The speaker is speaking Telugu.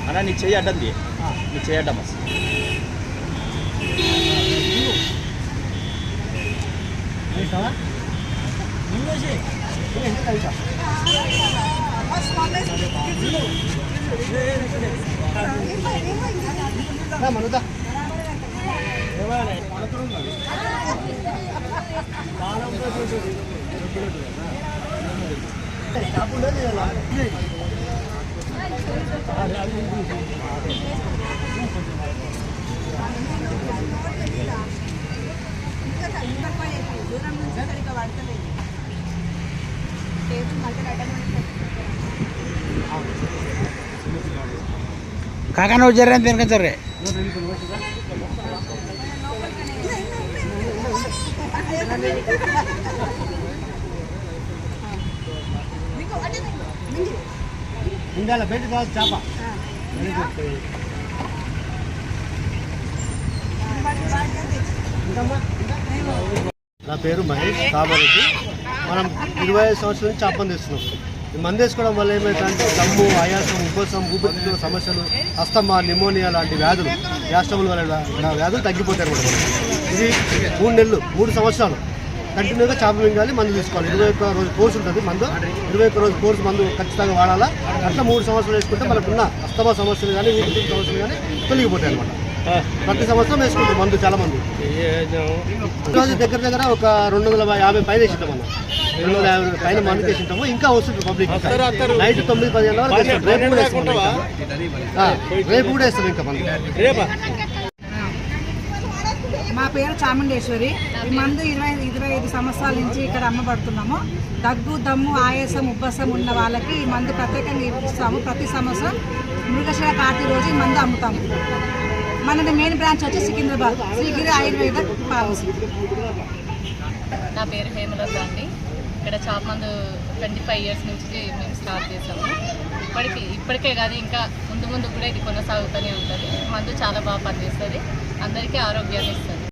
అన్నా నీ చెయ్యి అడ్డంది, నీ చెయ్యి అడ్డం మనుదా కాకా నువ్వు జర్రే తినక జర్రే ఇందాల బయట కాదు చేప. నా పేరు మహేష్ కామారెడ్డి. మనం 25 సంవత్సరాల నుంచి చేపను తెస్తున్నాం. ఈ మందు వేసుకోవడం వల్ల ఏమైందంటే దమ్ము, ఆయాసం, ఉబ్బసం, ఊపిరితిత్తుల సమస్యలు, అస్తమా, నిమోనియా లాంటి వ్యాధులు, గ్యాస్ట్రబుల్ వల్ల వ్యాధులు తగ్గిపోతాయి అన్నమాట. ఇది 3 నెలలు 3 సంవత్సరాలు కంటిన్యూగా చేప మింగాలి, మందు తీసుకోవాలి. 21 రోజు కోర్సు ఉంటుంది మందు. 21 రోజు కోర్సు మందు ఖచ్చితంగా వాడాలా. అట్లా 3 సంవత్సరాలు వేసుకుంటే మనకున్న అస్తమా సమస్యలు కానీ ఊపిరితిత్తుల సమస్యలు కానీ తొలగిపోతాయి అనమాట. ప్రతి సంవత్సరం వేసుకుంటాం మందు చాలా మంది. ఈరోజు దగ్గర ఒక 250 పైన వేసింటాం అన్న. 250 పైన మందు వేసింటాము. ఇంకా వస్తుంది పబ్లిక్. నైట్ 9-10 గంటల వరకు వేస్తాం. రేపు కూడా వేస్తాం ఇంకా మందు. మా పేరు చాముండేశ్వరి. ఈ మందు 25 సంవత్సరాల నుంచి ఇక్కడ అమ్మబడుతున్నాము. దగ్గు, దమ్ము, ఆయాసం, ఉబ్బసం ఉన్న వాళ్ళకి ఈ మందు ప్రత్యేకంగా ఇస్తాము. ప్రతి సంవత్సరం మృగశిర కార్తీ రోజు ఈ మందు అమ్ముతాము. మనది మెయిన్ బ్రాంచ్ వచ్చి సికింద్రాబాద్ శ్రీగిరి ఆయుర్వేద ఫార్మసీ. నా పేరు హేమలత అండి. ఇక్కడ చేప మందు 25 ఇయర్స్ నుంచి మేము స్టార్ట్ చేసాము. ఇప్పటికే కాదు, ఇంకా ముందు కూడా ఇది కొనసాగుతూనే ఉంటుంది. మందు చాలా బాగా పనిచేస్తుంది, అందరికీ ఆరోగ్యాన్ని ఇస్తుంది.